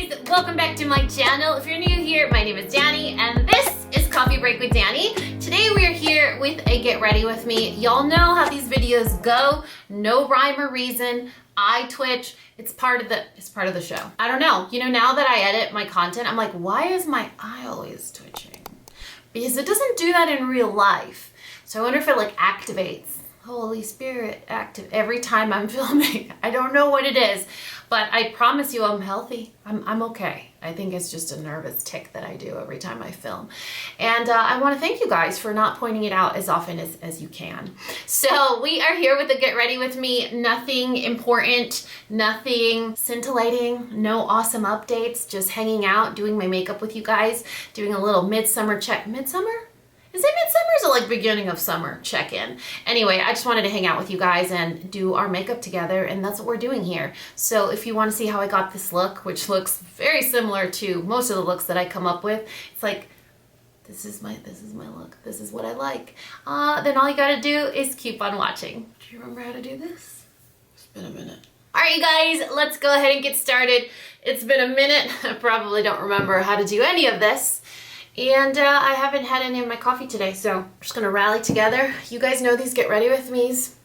guys, welcome back to my channel. If you're new here, my name is Dani and this is Coffee Break with Dani. Today we are here with a get ready with me. Y'all know how these videos go. No rhyme or reason. I twitch. It's part of the show. I don't know. You know, now that I edit my content, I'm like, why is my eye always twitching? Because it doesn't do that in real life. So I wonder if it like activates. Holy Spirit active every time I'm filming. I don't know what it is, but I promise you I'm healthy. I'm okay. I think it's just a nervous tick that I do every time I film. And I want to thank you guys for not pointing it out as often as you can. So we are here with the get ready with me. Nothing important, nothing scintillating, no awesome updates, just hanging out, doing my makeup with you guys, doing a little midsummer check. Midsummer? Is it midsummer or is it like beginning of summer check-in? Anyway, I just wanted to hang out with you guys and do our makeup together, and that's what we're doing here. So if you want to see how I got this look, which looks very similar to most of the looks that I come up with, it's like, this is my look. This is what I like. Then all you gotta do is keep on watching. Do you remember how to do this? It's been a minute. All right, you guys, let's go ahead and get started. It's been a minute. I probably don't remember how to do any of this. And I haven't had any of my coffee today, so we're just gonna rally together. You guys know these get ready with me's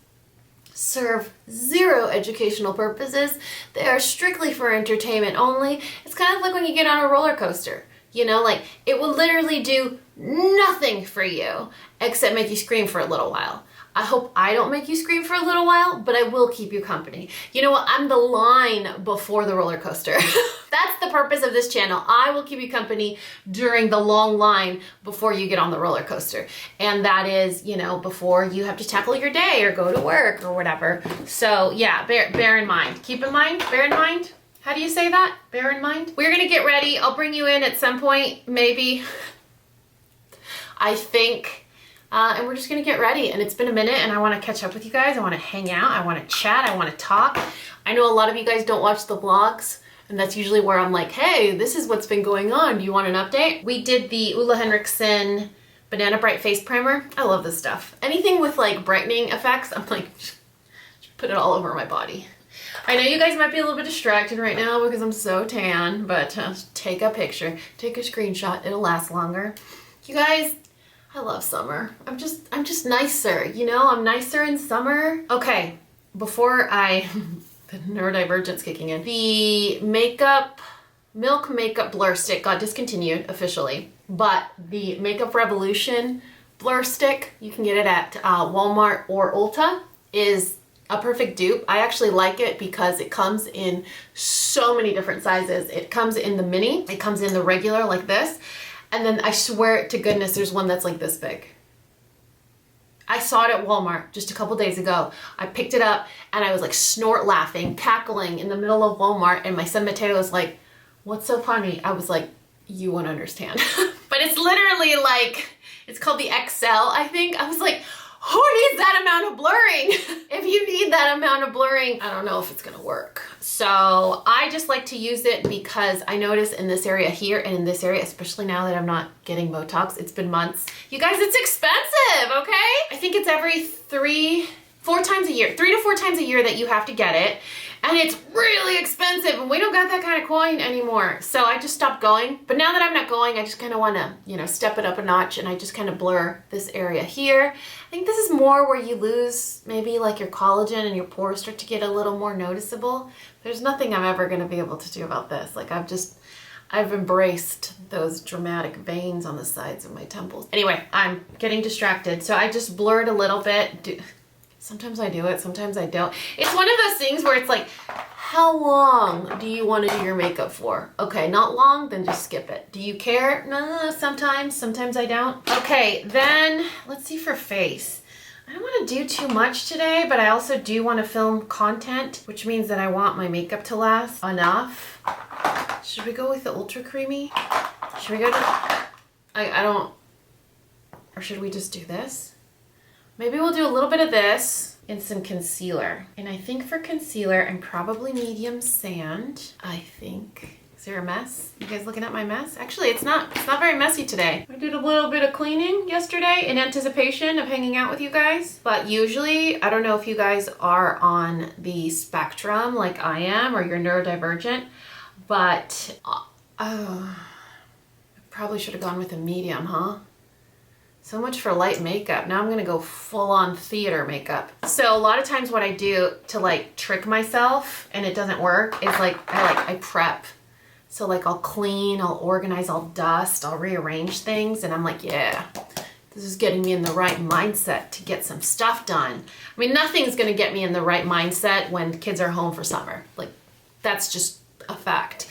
serve zero educational purposes. They are strictly for entertainment only. It's kind of like when you get on a roller coaster. You know, like it will literally do nothing for you except make you scream for a little while. I hope I don't make you scream for a little while, but I will keep you company. You know what? I'm the line before the roller coaster. That's the purpose of this channel. I will keep you company during the long line before you get on the roller coaster. And that is, you know, before you have to tackle your day or go to work or whatever. So yeah, bear in mind. Keep in mind, bear in mind. How do you say that? Bear in mind. We're gonna get ready. I'll bring you in at some point, maybe. I think. And we're just gonna get ready, and it's been a minute and I wanna catch up with you guys. I wanna hang out, I wanna chat, I wanna talk. I know a lot of you guys don't watch the vlogs, and that's usually where I'm like, hey, this is what's been going on. Do you want an update? We did the Ole Henriksen Banana Bright Face Primer. I love this stuff. Anything with like brightening effects, I'm like, put it all over my body. I know you guys might be a little bit distracted right now because I'm so tan, but take a picture, take a screenshot, it'll last longer. You guys, I love summer. I'm just nicer, you know? I'm nicer in summer. Okay, before the neurodivergence kicking in. The Milk Makeup Blur Stick got discontinued officially, but the Makeup Revolution Blur Stick, you can get it at Walmart or Ulta, is a perfect dupe. I actually like it because it comes in so many different sizes. It comes in the mini, it comes in the regular like this, and then I swear to goodness there's one that's like this big. I saw it at Walmart just a couple days ago. I picked it up and I was like snort laughing, cackling in the middle of Walmart, and my son Mateo was like, what's so funny? I was like, you won't understand. But it's literally like, it's called the XL, I think. I was like, who needs that amount of blurring? If you need that amount of blurring, I don't know if it's gonna work. So I just like to use it because I notice in this area here and in this area, especially now that I'm not getting Botox, it's been months. You guys, it's expensive, okay? I think it's every 3 to 4 times a year that you have to get it. And it's really expensive, and we don't got that kind of coin anymore. So I just stopped going. But now that I'm not going, I just kind of want to, you know, step it up a notch, and I just kind of blur this area here. I think this is more where you lose maybe like your collagen and your pores start to get a little more noticeable. There's nothing I'm ever going to be able to do about this. Like I've embraced those dramatic veins on the sides of my temples. Anyway, I'm getting distracted. So I just blurred a little bit. Sometimes I do it, sometimes I don't. It's one of those things where it's like, how long do you want to do your makeup for? Okay, not long, then just skip it. Do you care? No, sometimes I don't. Okay, then let's see for face. I don't want to do too much today, but I also do want to film content, which means that I want my makeup to last enough. Should we go with the ultra creamy? Should we go to, I don't, or should we just do this? Maybe we'll do a little bit of this and some concealer. And I think for concealer, I'm probably medium sand, I think. Is there a mess? You guys looking at my mess? Actually, it's not very messy today. I did a little bit of cleaning yesterday in anticipation of hanging out with you guys. But usually, I don't know if you guys are on the spectrum like I am or you're neurodivergent, but I probably should have gone with a medium, huh? So much for light makeup. Now I'm gonna go full on theater makeup. So a lot of times what I do to like trick myself and it doesn't work is I prep. So like I'll clean, I'll organize, I'll dust, I'll rearrange things, and I'm like, yeah, this is getting me in the right mindset to get some stuff done. I mean, nothing's gonna get me in the right mindset when kids are home for summer. Like, that's just a fact.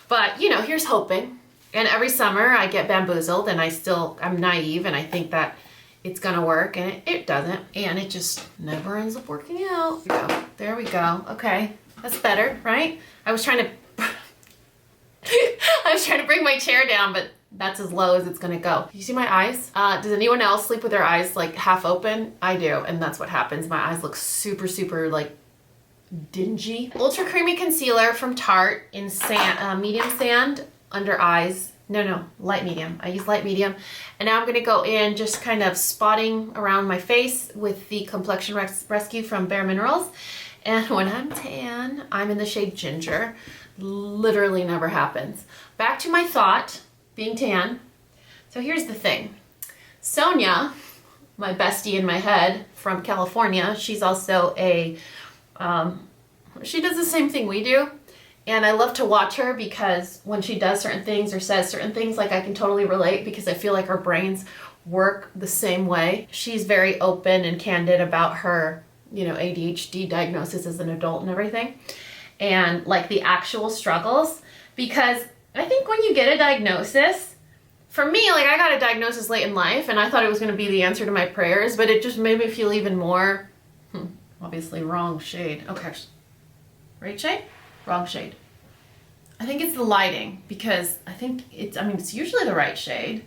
But, you know, here's hoping. And every summer I get bamboozled and I'm naive and I think that it's gonna work, and it doesn't. And it just never ends up working out. There we go. Okay, that's better, right? I was trying to bring my chair down, but that's as low as it's gonna go. You see my eyes? Does anyone else sleep with their eyes like half open? I do, and that's what happens. My eyes look super, super like dingy. Ultra Creamy Concealer from Tarte in sand, medium sand under eyes. No, light medium. I use light medium. And now I'm gonna go in just kind of spotting around my face with the Complexion Rescue from Bare Minerals. And when I'm tan, I'm in the shade Ginger. Literally never happens. Back to my thought, being tan. So here's the thing. Sonia, my bestie in my head from California, she's also a, she does the same thing we do. And I love to watch her because when she does certain things or says certain things, like I can totally relate because I feel like our brains work the same way. She's very open and candid about her, you know, ADHD diagnosis as an adult and everything. And like the actual struggles, because I think when you get a diagnosis, for me, like I got a diagnosis late in life and I thought it was going to be the answer to my prayers, but it just made me feel even more, obviously wrong shade. Okay, right shade? Wrong shade. I think it's the lighting because I think it's usually the right shade.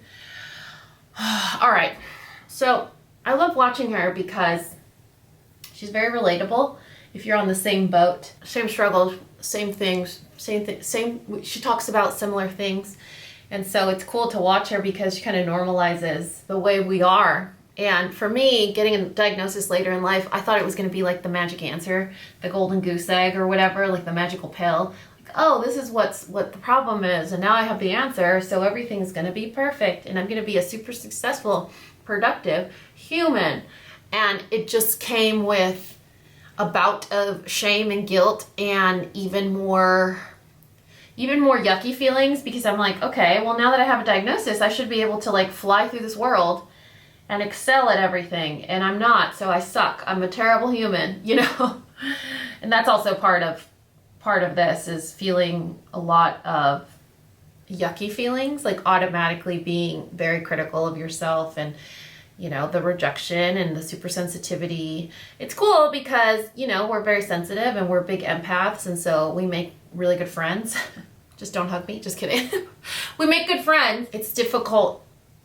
All right, so I love watching her because she's very relatable. If you're on the same boat, same struggles, same things, she talks about similar things. And so it's cool to watch her because she kind of normalizes the way we are. And for me, getting a diagnosis later in life, I thought it was going to be like the magic answer, the golden goose egg or whatever, like the magical pill. Like, oh, this is what the problem is, and now I have the answer, so everything's going to be perfect, and I'm going to be a super successful, productive human. And it just came with a bout of shame and guilt and even more yucky feelings because I'm like, okay, well now that I have a diagnosis, I should be able to like fly through this world and excel at everything, and I'm not, so I suck. I'm a terrible human, you know? And that's also part of this is feeling a lot of yucky feelings, like automatically being very critical of yourself and, you know, the rejection and the super sensitivity. It's cool because, you know, we're very sensitive and we're big empaths, and so we make really good friends. Just don't hug me, just kidding. We make good friends. It's difficult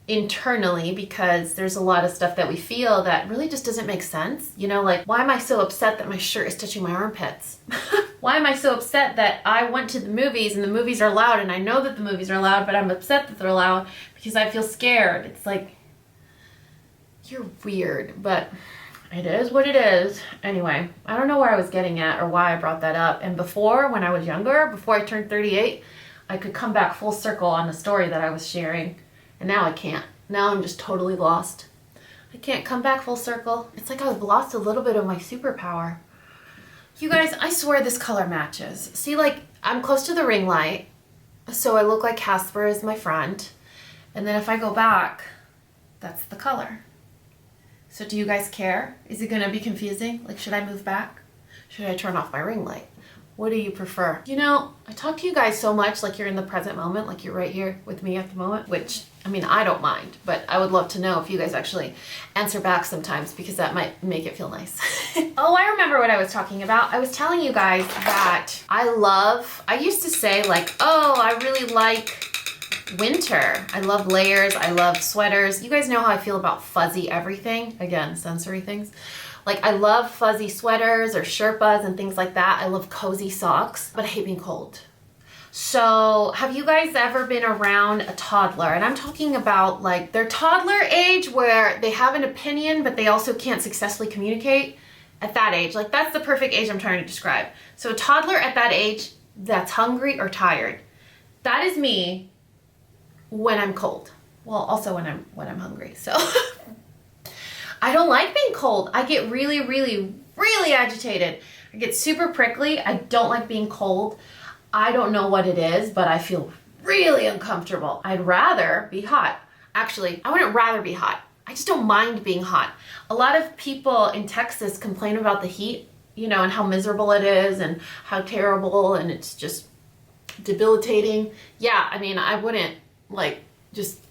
internally because there's a lot of stuff that we feel that really just doesn't make sense. You know, like, why am I so upset that my shirt is touching my armpits? Why am I so upset that I went to the movies and the movies are loud and I know that the movies are loud, but I'm upset that they're loud because I feel scared? It's like, you're weird, but it is what it is. Anyway, I don't know where I was getting at or why I brought that up. And before, when I was younger, before I turned 38, I could come back full circle on the story that I was sharing. And now I can't. Now I'm just totally lost. I can't come back full circle. It's like I've lost a little bit of my superpower. You guys, I swear this color matches. See, like, I'm close to the ring light, so I look like Casper is my friend. And then if I go back, that's the color. So do you guys care? Is it gonna be confusing? Like, should I move back? Should I turn off my ring light? What do you prefer? You know, I talk to you guys so much like you're in the present moment, like you're right here with me at the moment, which, I mean, I don't mind, but I would love to know if you guys actually answer back sometimes because that might make it feel nice. Oh, I remember what I was talking about. I was telling you guys that I used to say like, oh, I really like winter. I love layers. I love sweaters. You guys know how I feel about fuzzy everything. Again, sensory things. Like, I love fuzzy sweaters or Sherpas and things like that. I love cozy socks, but I hate being cold. So have you guys ever been around a toddler? And I'm talking about like their toddler age where they have an opinion, but they also can't successfully communicate at that age. Like, that's the perfect age I'm trying to describe. So a toddler at that age that's hungry or tired. That is me when I'm cold. Well, also when I'm hungry. So I don't like being cold. I get really, really, really agitated. I get super prickly. I don't like being cold. I don't know what it is, but I feel really uncomfortable. I'd rather be hot. Actually, I wouldn't rather be hot. I just don't mind being hot. A lot of people in Texas complain about the heat, you know, and how miserable it is and how terrible, and it's just debilitating. Yeah, I mean, I wouldn't like just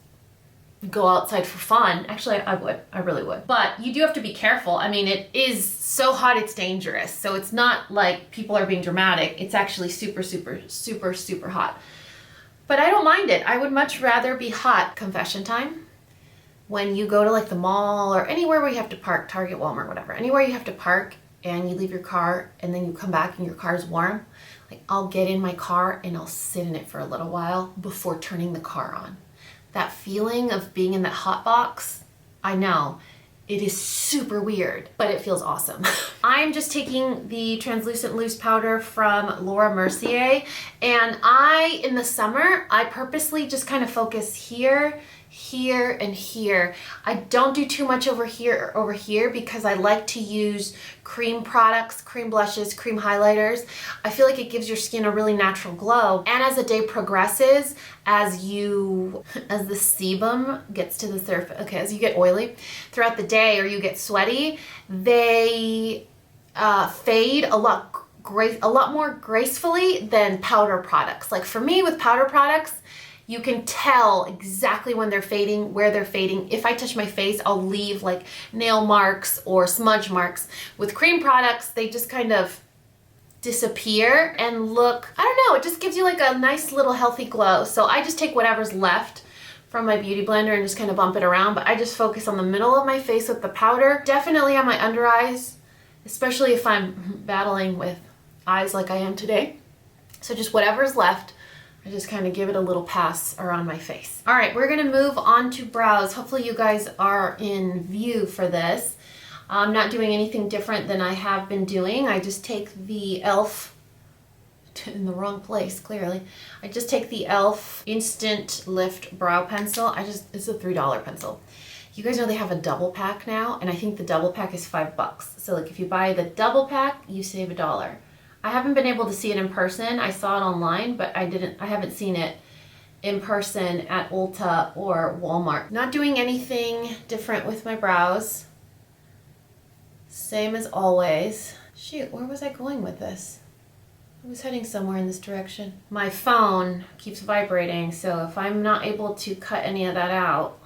go outside for fun. Actually, I would. I really would. But you do have to be careful. I mean, it is so hot it's dangerous. So it's not like people are being dramatic. It's actually super, super, super, super hot. But I don't mind it. I would much rather be hot. Confession time. When you go to like the mall or anywhere where you have to park, Target, Walmart, whatever, anywhere you have to park and you leave your car and then you come back and your car is warm, like I'll get in my car and I'll sit in it for a little while before turning the car on. That feeling of being in that hot box, I know, it is super weird, but it feels awesome. I'm just taking the translucent loose powder from Laura Mercier, and in the summer, I purposely just kind of focus here, here, and here. I don't do too much over here because I like to use cream products, cream blushes, cream highlighters. I feel like it gives your skin a really natural glow. And as the day progresses, as the sebum gets to the surface, okay, as you get oily throughout the day or you get sweaty, they fade a lot more gracefully than powder products. Like for me with powder products, you can tell exactly when they're fading, where they're fading. If I touch my face, I'll leave like nail marks or smudge marks. With cream products, they just kind of disappear and look, I don't know, it just gives you like a nice little healthy glow. So I just take whatever's left from my beauty blender and just kind of bump it around, but I just focus on the middle of my face with the powder. Definitely on my under eyes, especially if I'm battling with eyes like I am today. So just whatever's left, I just kind of give it a little pass around my face. All right, we're gonna move on to brows. Hopefully you guys are in view for this. I'm not doing anything different than I have been doing. I just take the e.l.f. in the wrong place, clearly. I just take the e.l.f. Instant Lift Brow Pencil. It's a $3 pencil. You guys know they have a double pack now, and I think the double pack is $5. So like if you buy the double pack, you save $1. I haven't been able to see it in person. I saw it online, but I haven't seen it in person at Ulta or Walmart. Not doing anything different with my brows. Same as always. Shoot, where was I going with this? I was heading somewhere in this direction. My phone keeps vibrating, so if I'm not able to cut any of that out,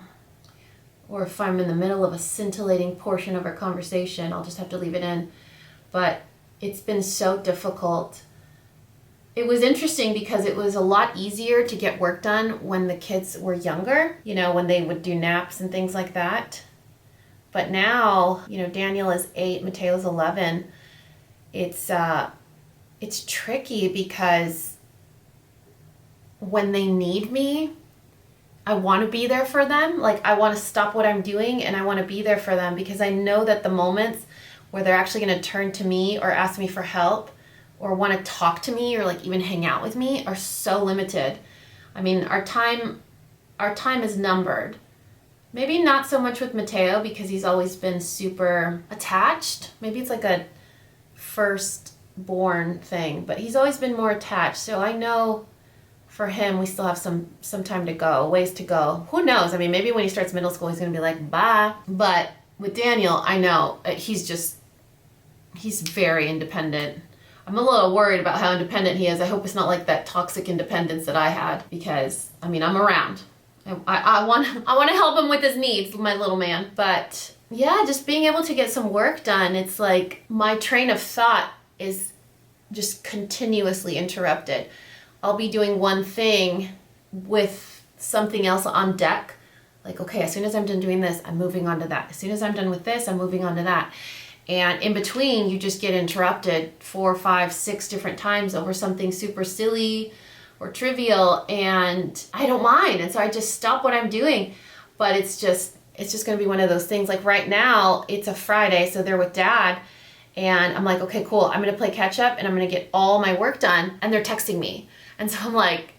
or if I'm in the middle of a scintillating portion of our conversation, I'll just have to leave it in. But it's been so difficult. It was interesting because it was a lot easier to get work done when the kids were younger, you know, when they would do naps and things like that. But now, you know, Daniel is 8, Mateo's 11. It's tricky because when they need me, I want to be there for them. Like I want to stop what I'm doing and I want to be there for them because I know that the moments where they're actually going to turn to me or ask me for help or want to talk to me or like even hang out with me are so limited. I mean, our time is numbered. Maybe not so much with Mateo because he's always been super attached. Maybe it's like a firstborn thing, but he's always been more attached. So I know for him, we still have some time to go, ways to go. Who knows? I mean, maybe when he starts middle school, he's going to be like, bye. But with Daniel, I know he's very independent. I'm a little worried about how independent he is. I hope it's not like that toxic independence that I had because, I mean, I'm around. I want to help him with his needs, my little man. But yeah, just being able to get some work done, it's like my train of thought is just continuously interrupted. I'll be doing one thing with something else on deck. Like, okay, as soon as I'm done doing this, I'm moving on to that. As soon as I'm done with this, I'm moving on to that. And in between, you just get interrupted 4, 5, 6 different times over something super silly or trivial, and I don't mind. And so I just stop what I'm doing. But it's just going to be one of those things. Like right now, it's a Friday, so they're with Dad, And I'm like, okay, cool. I'm gonna play catch up and I'm gonna get all my work done. And they're texting me. And so I'm like,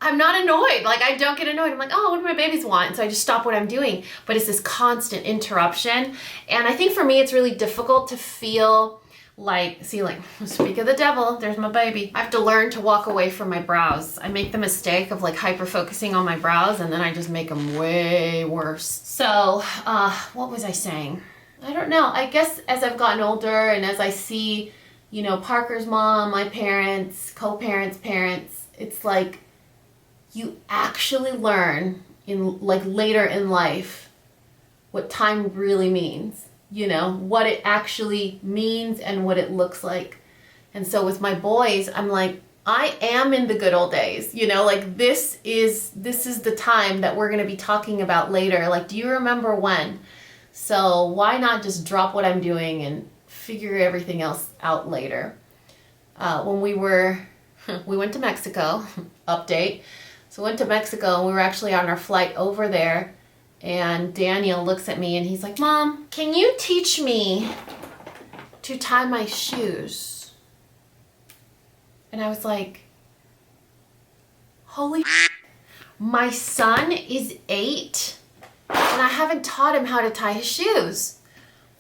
I'm not annoyed. Like, I don't get annoyed. I'm like, oh, what do my babies want? And so I just stop what I'm doing. But it's this constant interruption. And I think for me, it's really difficult to feel like, see, like, speak of the devil, there's my baby. I have to learn to walk away from my brows. I make the mistake of like hyper focusing on my brows and then I just make them way worse. So, what was I saying? I don't know. I guess as I've gotten older and as I see, you know, Parker's mom, my parents, co-parents, parents, it's like you actually learn in like later in life what time really means, you know, what it actually means and what it looks like. And so with my boys, I'm like, I am in the good old days, you know, like this is the time that we're going to be talking about later. Like, do you remember when? So why not just drop what I'm doing and figure everything else out later? When we went to Mexico, update. So we went to Mexico and we were actually on our flight over there and Daniel looks at me and he's like, Mom, can you teach me to tie my shoes? And I was like, holy shit. My son is 8 and I haven't taught him how to tie his shoes.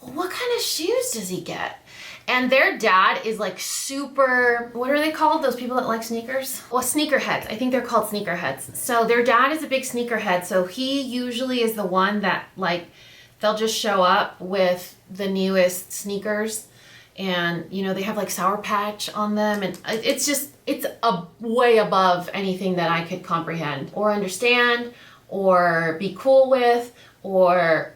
Well, what kind of shoes does he get? And their dad is like super, what are they called? Those people that like sneakers? Well, sneakerheads. I think they're called sneakerheads. So their dad is a big sneakerhead. So he usually is the one that like, they'll just show up with the newest sneakers and, you know, they have like Sour Patch on them. And it's just, it's way above anything that I could comprehend or understand or be cool with or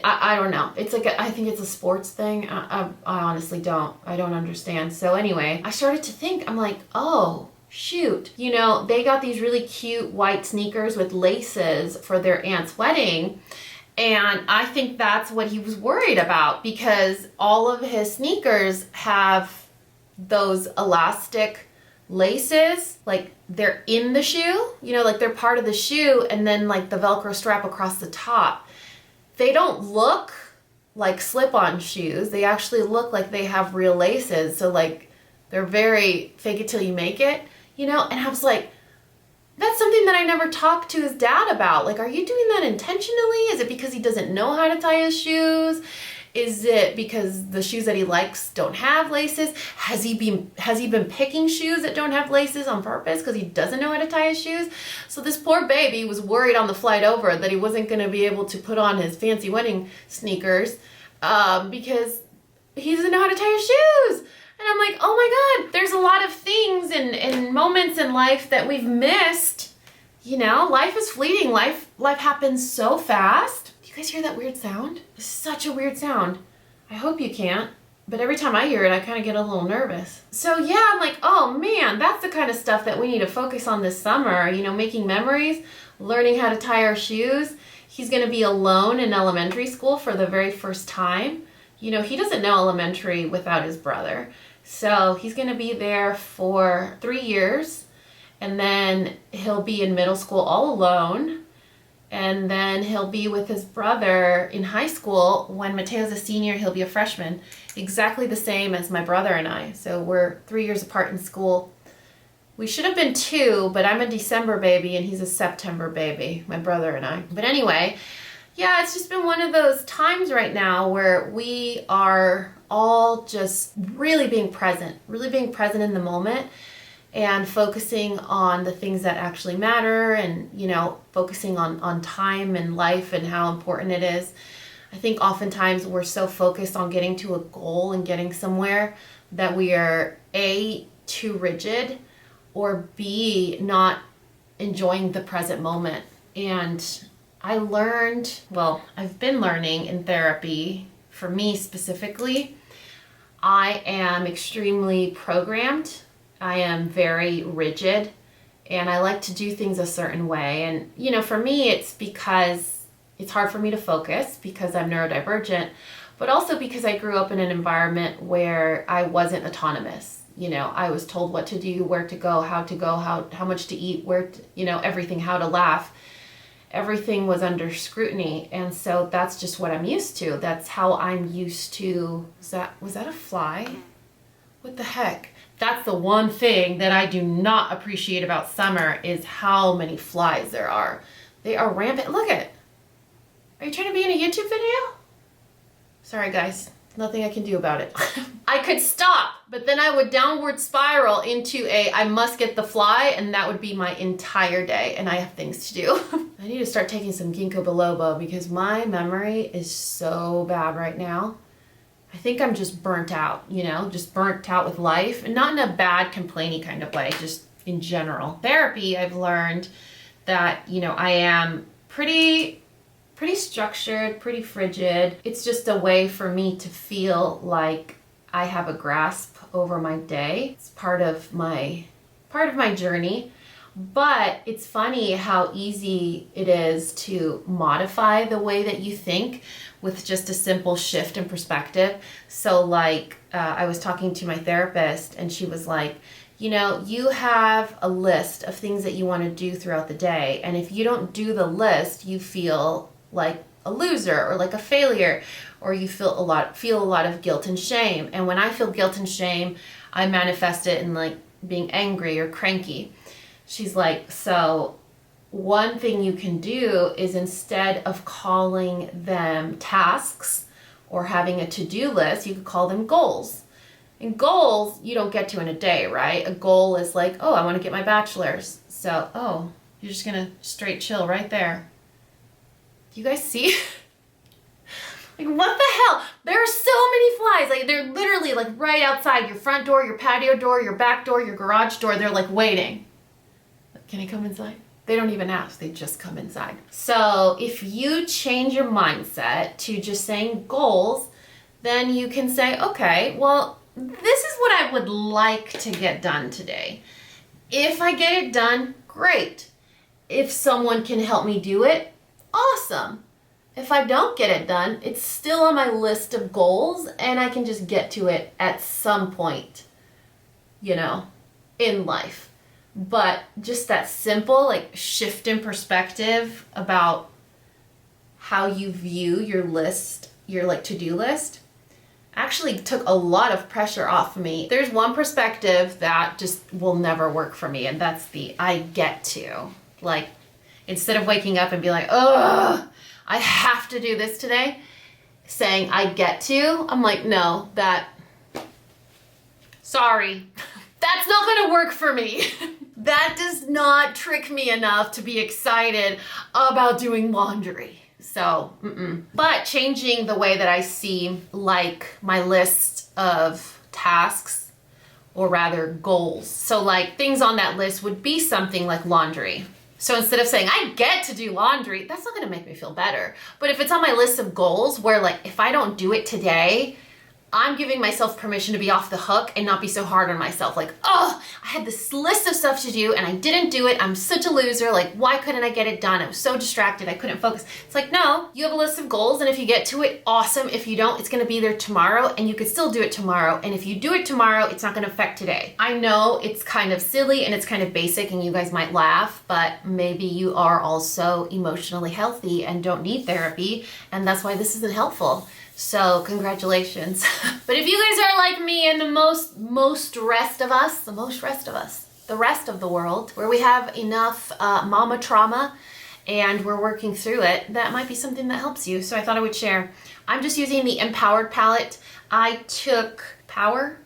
I don't know. It's like, I think it's a sports thing. I honestly don't. I don't understand. So anyway, I started to think, I'm like, oh, shoot. You know, they got these really cute white sneakers with laces for their aunt's wedding. And I think that's what he was worried about because all of his sneakers have those elastic laces, like they're in the shoe, you know, like they're part of the shoe and then like the Velcro strap across the top. They don't look like slip-on shoes. They actually look like they have real laces. So like they're very fake it till you make it, you know? And I was like, that's something that I never talked to his dad about. Like, are you doing that intentionally? Is it because he doesn't know how to tie his shoes? Is it because the shoes that he likes don't have laces? Has he been picking shoes that don't have laces on purpose because he doesn't know how to tie his shoes? So this poor baby was worried on the flight over that he wasn't going to be able to put on his fancy wedding sneakers because he doesn't know how to tie his shoes. And I'm like, oh my God, there's a lot of things and moments in life that we've missed. You know, life is fleeting. Life happens so fast. You guys hear that weird sound? It's such a weird sound. I hope you can't, but every time I hear it, I kind of get a little nervous. So yeah, I'm like, oh man, that's the kind of stuff that we need to focus on this summer. You know, making memories, learning how to tie our shoes. He's gonna be alone in elementary school for the very first time. You know, he doesn't know elementary without his brother. So he's gonna be there for 3 years and then he'll be in middle school all alone. And then he'll be with his brother in high school. When Mateo's a senior, he'll be a freshman. Exactly the same as my brother and I. So we're 3 years apart in school. We should have been 2, but I'm a December baby and he's a September baby, my brother and I. But anyway, yeah, it's just been one of those times right now where we are all just really being present in the moment. And focusing on the things that actually matter and, you know, focusing on time and life and how important it is. I think oftentimes we're so focused on getting to a goal and getting somewhere that we are A, too rigid, or B, not enjoying the present moment. And I learned, well, I've been learning in therapy, for me specifically, I am extremely programmed. I am very rigid and I like to do things a certain way. And, you know, for me, it's because it's hard for me to focus because I'm neurodivergent, but also because I grew up in an environment where I wasn't autonomous. You know, I was told what to do, where to go, how much to eat, where to, you know, everything, how to laugh. everything was under scrutiny. And so that's just what I'm used to. That's how I'm used to. Was that a fly? What the heck? That's the one thing that I do not appreciate about summer is how many flies there are. They are rampant. Look at it. Are you trying to be in a YouTube video? Sorry guys, nothing I can do about it. I could stop, but then I would downward spiral into I must get the fly, and that would be my entire day, and I have things to do. I need to start taking some ginkgo biloba because my memory is so bad right now. I think I'm just burnt out, you know, just burnt out with life, and not in a bad, complainy kind of way, just in general. Therapy, I've learned that, you know, I am pretty structured, pretty frigid. It's just a way for me to feel like I have a grasp over my day. It's part of my journey. But it's funny how easy it is to modify the way that you think with just a simple shift in perspective. So like I was talking to my therapist and she was like, you know, you have a list of things that you want to do throughout the day. And if you don't do the list, you feel like a loser or like a failure, or you feel a lot of guilt and shame. And when I feel guilt and shame, I manifest it in like being angry or cranky. She's like, so one thing you can do is instead of calling them tasks or having a to-do list, you could call them goals. And goals, you don't get to in a day, right? A goal is like, oh, I want to get my bachelor's. So, oh, you're just going to straight chill right there. Do you guys see? Like, what the hell? There are so many flies. Like, they're literally like right outside your front door, your patio door, your back door, your garage door. They're like waiting. Can I come inside? They don't even ask, they just come inside. So if you change your mindset to just saying goals, then you can say, okay, well, this is what I would like to get done today. If I get it done, great. If someone can help me do it, awesome. If I don't get it done, it's still on my list of goals and I can just get to it at some point, you know, in life. But just that simple like shift in perspective about how you view your list, your like to-do list, actually took a lot of pressure off me. There's one perspective that just will never work for me, and that's the I get to. Like, instead of waking up and be like, oh, I have to do this today, saying I get to, I'm like, no, sorry, that's not gonna work for me. That does not trick me enough to be excited about doing laundry. So, But changing the way that I see like my list of tasks, or rather goals. So like things on that list would be something like laundry. So instead of saying, I get to do laundry, that's not gonna make me feel better. But if it's on my list of goals where like, if I don't do it today, I'm giving myself permission to be off the hook and not be so hard on myself. Like, oh, I had this list of stuff to do and I didn't do it. I'm such a loser. Like, why couldn't I get it done? I was so distracted. I couldn't focus. It's like, no, you have a list of goals, and if you get to it, awesome. If you don't, it's gonna be there tomorrow and you could still do it tomorrow. And if you do it tomorrow, it's not gonna affect today. I know it's kind of silly and it's kind of basic and you guys might laugh, but maybe you are also emotionally healthy and don't need therapy, and that's why this isn't helpful. So congratulations. But if you guys are like me and the rest of the world, where we have enough mama trauma and we're working through it, that might be something that helps you. So I thought I would share. I'm just using the Empowered palette. I took Power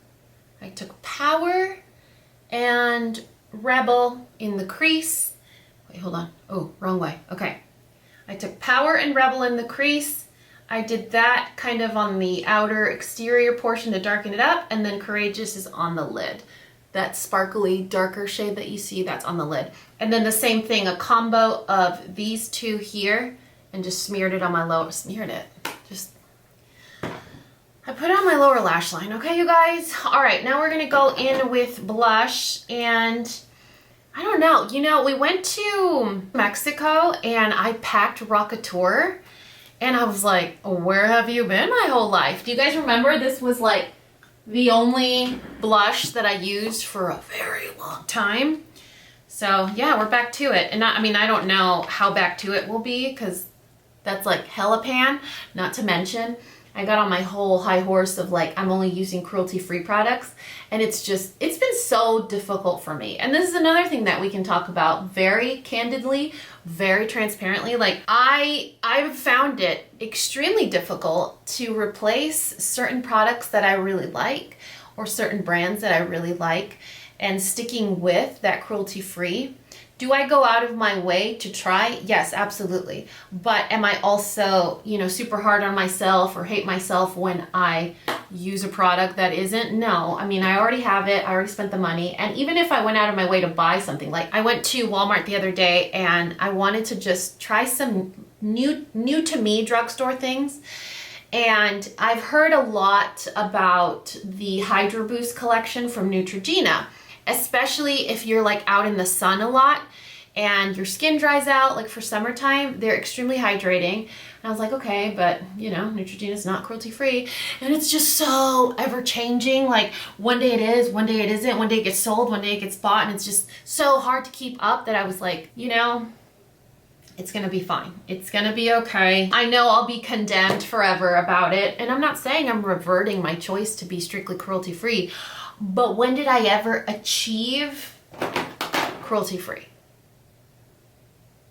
and Rebel in the crease. Wait, hold on. Oh, wrong way. Okay. I took Power and Rebel in the crease. I did that kind of on the outer exterior portion to darken it up, and then Courageous is on the lid. That sparkly darker shade that you see, that's on the lid. And then the same thing, a combo of these two here, and just smeared it on my I put it on my lower lash line, okay, you guys? All right, now we're gonna go in with blush, and I don't know, you know, we went to Mexico and I packed Rockateur. And I was like, where have you been my whole life? Do you guys remember this was like the only blush that I used for a very long time? So yeah, we're back to it. And I mean, I don't know how back to it will be because that's like hella pan, not to mention I got on my whole high horse of like, I'm only using cruelty-free products, and it's been so difficult for me. And this is another thing that we can talk about very candidly, very transparently. Like I've found it extremely difficult to replace certain products that I really like or certain brands that I really like and sticking with that cruelty-free. Do I go out of my way to try? Yes, absolutely. But am I also, you know, super hard on myself or hate myself when I use a product that isn't? No. I mean, I already have it. I already spent the money. And even if I went out of my way to buy something, like I went to Walmart the other day and I wanted to just try some new to me drugstore things. And I've heard a lot about the Hydro Boost collection from Neutrogena, especially if you're like out in the sun a lot and your skin dries out, like for summertime. They're extremely hydrating. And I was like, okay, but you know, Neutrogena is not cruelty free. And it's just so ever changing. Like one day it is, one day it isn't, one day it gets sold, one day it gets bought. And it's just so hard to keep up that I was like, you know, it's gonna be fine. It's gonna be okay. I know I'll be condemned forever about it. And I'm not saying I'm reverting my choice to be strictly cruelty free, but when did I ever achieve cruelty free?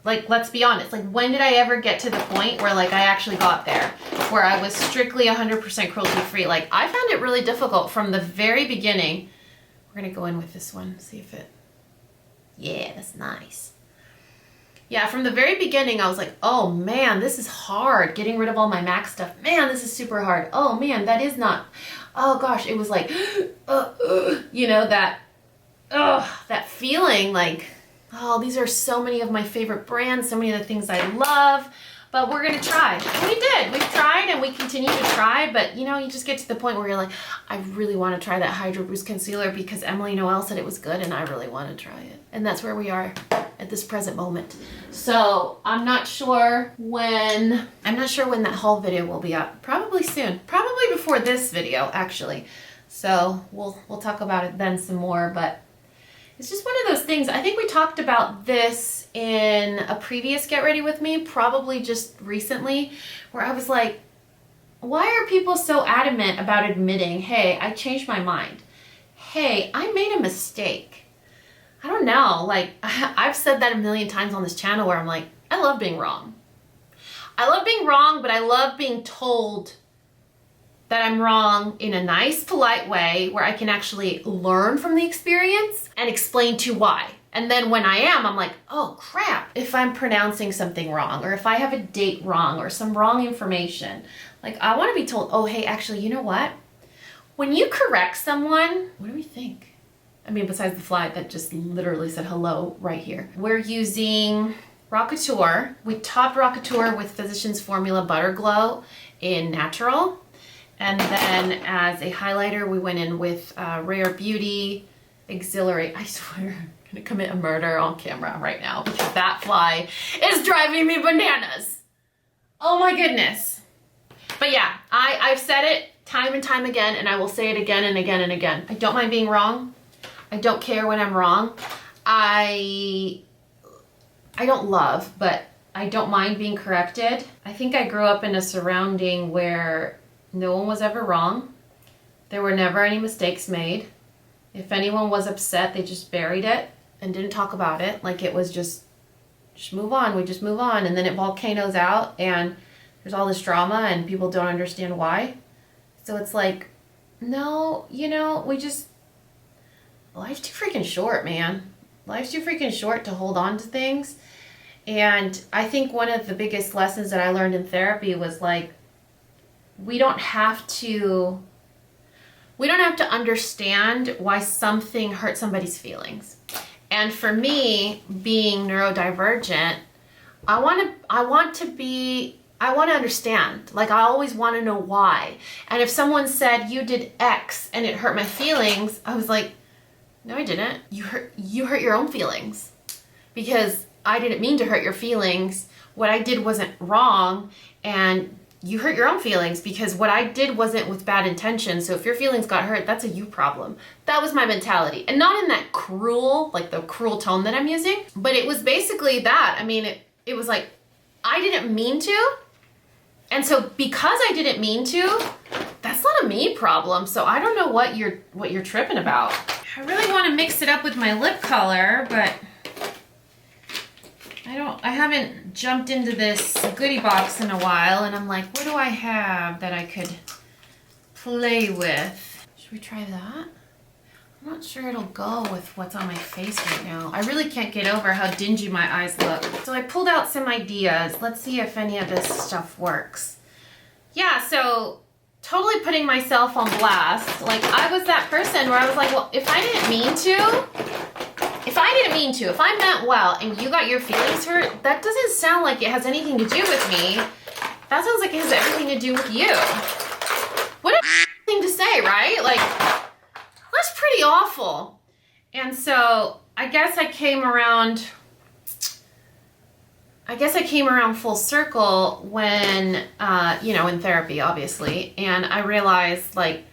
Like, let's be honest. Like, when did I ever get to the point where like I actually got there, where I was strictly 100% cruelty free? Like, I found it really difficult from the very beginning. We're gonna go in with this one, see if it, yeah, that's nice. Yeah, from the very beginning, I was like, oh man, this is hard. Getting rid of all my MAC stuff. Man, this is super hard. Oh man, that is not, oh gosh, it was like, you know, that feeling like, oh, these are so many of my favorite brands, so many of the things I love, but we're gonna try. And we did, we've tried and we continue to try, but you know, you just get to the point where you're like, I really wanna try that Hydro Boost concealer because Emily Noel said it was good and I really wanna try it. And that's where we are at this present moment. So I'm not sure when that haul video will be up. Probably soon, probably before this video actually. So we'll talk about it then some more, but it's just one of those things. I think we talked about this in a previous Get Ready With Me, probably just recently, where I was like, why are people so adamant about admitting, hey, I changed my mind. Hey, I made a mistake. I don't know, like I've said that a million times on this channel where I'm like, I love being wrong. I love being wrong, but I love being told that I'm wrong in a nice, polite way where I can actually learn from the experience and explain to why. And then when I am, I'm like, oh crap, if I'm pronouncing something wrong or if I have a date wrong or some wrong information, like I want to be told, oh, hey, actually, you know what? When you correct someone, what do we think? I mean, besides the fly that just literally said hello right here. We're using Rockateur. We topped Rockateur with Physicians Formula Butter Glow in Natural. And then as a highlighter, we went in with Rare Beauty Exhilarate. I swear, I'm gonna commit a murder on camera right now because that fly is driving me bananas. Oh my goodness. But yeah, I've said it time and time again, and I will say it again and again and again. I don't mind being wrong. I don't care when I'm wrong. I don't love, but I don't mind being corrected. I think I grew up in a surrounding where no one was ever wrong. There were never any mistakes made. If anyone was upset, they just buried it and didn't talk about it. Like it was just move on. We just move on. And then it volcanoes out and there's all this drama and people don't understand why. So it's like, no, you know, life's too freaking short, man. Life's too freaking short to hold on to things. And I think one of the biggest lessons that I learned in therapy was like, we don't have to understand why something hurt somebody's feelings. And for me, being neurodivergent, I want to understand. Like I always want to know why. And if someone said you did X and it hurt my feelings, I was like, no, I didn't. You hurt your own feelings because I didn't mean to hurt your feelings. What I did wasn't wrong. And you hurt your own feelings, because what I did wasn't with bad intention. So if your feelings got hurt, that's a you problem. That was my mentality. And not in that cruel, like the cruel tone that I'm using, but it was basically that. I mean, it was like, I didn't mean to. And so because I didn't mean to, that's not a me problem. So I don't know what you're tripping about. I really want to mix it up with my lip color, but I haven't jumped into this goodie box in a while, and I'm like, what do I have that I could play with? Should we try that? I'm not sure it'll go with what's on my face right now. I really can't get over how dingy my eyes look. So I pulled out some ideas. Let's see if any of this stuff works. Yeah, so totally putting myself on blast. Like, I was that person where I was like, well, if I didn't mean to, if I meant well and you got your feelings hurt, that doesn't sound like it has anything to do with me. That sounds like it has everything to do with you. What a thing to say, right? Like, that's pretty awful. And so I guess I came around full circle when, you know, in therapy, obviously. And I realized, like,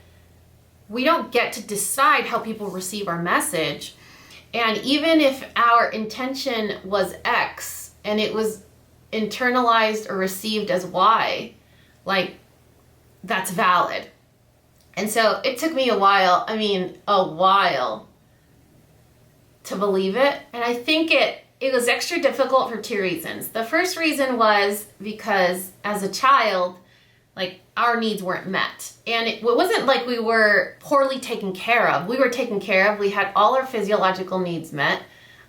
we don't get to decide how people receive our message. And even if our intention was X and it was internalized or received as Y, like, that's valid. And so it took me a while to believe it. And I think it was extra difficult for two reasons. The first reason was because as a child, like, our needs weren't met. And it wasn't like we were poorly taken care of. We were taken care of. We had all our physiological needs met.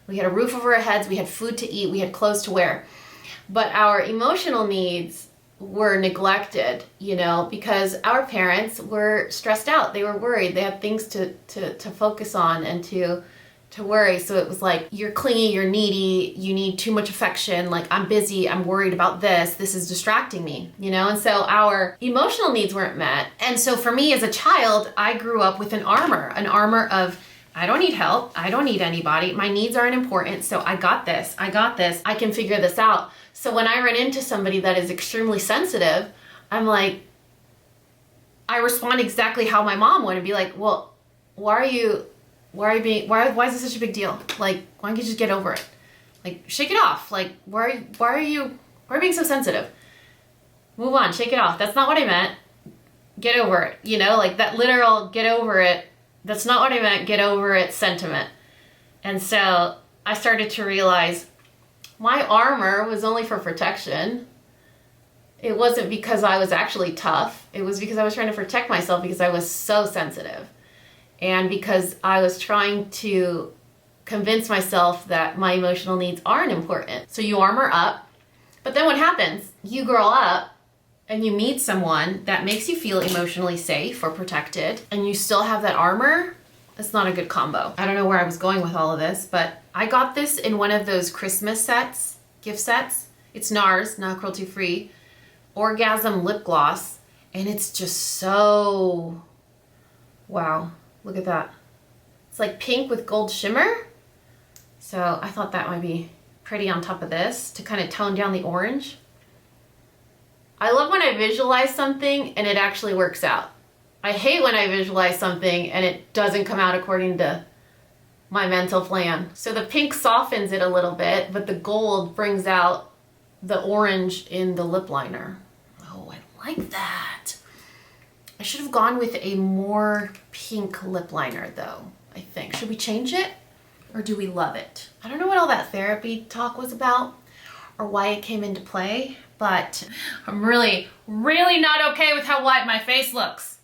We had a roof over our heads. We had food to eat. We had clothes to wear. But our emotional needs were neglected, you know, because our parents were stressed out. They were worried. They had things to focus on and to worry. So it was like, you're clingy, you're needy, you need too much affection. Like, I'm busy, I'm worried about this is distracting me, you know? And so our emotional needs weren't met. And so for me as a child, I grew up with an armor of, I don't need help, I don't need anybody, my needs aren't important, so I got this, I can figure this out. So when I run into somebody that is extremely sensitive, I'm like, I respond exactly how my mom would and be like, well, why is this such a big deal? Like, why don't you just get over it? Like, shake it off. Like, why are you being so sensitive? Move on, shake it off. That's not what I meant. Get over it. You know, like that literal get over it. That's not what I meant. Get over it sentiment. And so I started to realize my armor was only for protection. It wasn't because I was actually tough. It was because I was trying to protect myself because I was so sensitive. And because I was trying to convince myself that my emotional needs aren't important. So you armor up, but then what happens? You grow up and you meet someone that makes you feel emotionally safe or protected, and you still have that armor. It's not a good combo. I don't know where I was going with all of this, but I got this in one of those Christmas sets, gift sets. It's NARS, not cruelty-free, Orgasm lip gloss, and it's just so, wow. Look at that. It's like pink with gold shimmer. So I thought that might be pretty on top of this to kind of tone down the orange. I love when I visualize something and it actually works out. I hate when I visualize something and it doesn't come out according to my mental plan. So the pink softens it a little bit, but the gold brings out the orange in the lip liner. Oh, I like that. I should have gone with a more pink lip liner though, I think. Should we change it or do we love it? I don't know what all that therapy talk was about or why it came into play, but I'm really not okay with how white my face looks.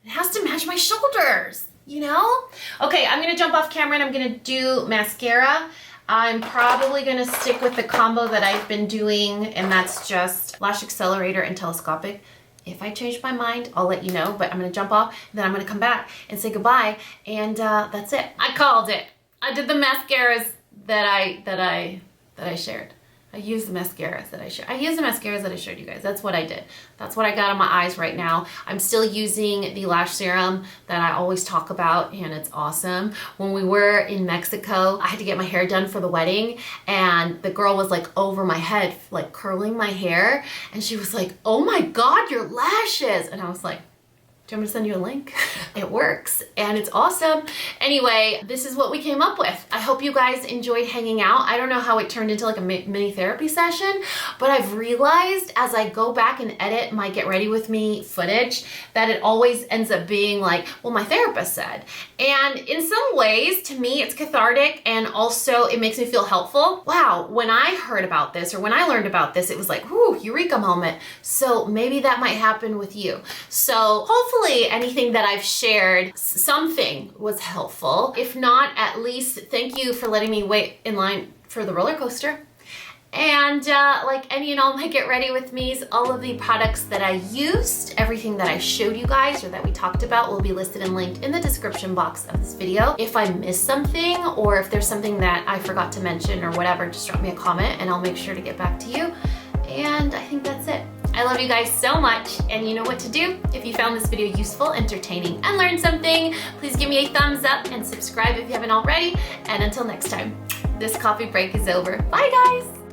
It has to match my shoulders, you know? Okay, I'm gonna jump off camera and I'm gonna do mascara. I'm probably gonna stick with the combo that I've been doing, and that's just Lash Accelerator and Telescopic. If I change my mind, I'll let you know, but I'm gonna jump off, and then I'm gonna come back and say goodbye, and that's it. I called it. I did the mascaras that I shared. I used the mascaras that I showed. I used the mascaras that I showed you guys. That's what I did. That's what I got on my eyes right now. I'm still using the lash serum that I always talk about, and it's awesome. When we were in Mexico, I had to get my hair done for the wedding, and the girl was like over my head, like curling my hair, and she was like, "Oh my God, your lashes!" And I was like, do you want me to send you a link? It works and it's awesome. Anyway, this is what we came up with. I hope you guys enjoyed hanging out. I don't know how it turned into like a mini therapy session, but I've realized as I go back and edit my Get Ready With Me footage that it always ends up being like, well, my therapist said. And in some ways, to me, it's cathartic and also it makes me feel helpful. Wow, when I heard about this or when I learned about this, it was like, whoo, eureka moment. So maybe that might happen with you. So hopefully anything that I've shared, something was helpful. If not, at least thank you for letting me wait in line for the roller coaster. And like any and all my Get Ready With Me's, all of the products that I used, everything that I showed you guys or that we talked about will be listed and linked in the description box of this video. If I missed something or if there's something that I forgot to mention or whatever, just drop me a comment and I'll make sure to get back to you. And I think that's it. I love you guys so much, and you know what to do. If you found this video useful, entertaining, and learned something, please give me a thumbs up and subscribe if you haven't already. And until next time, this coffee break is over. Bye guys!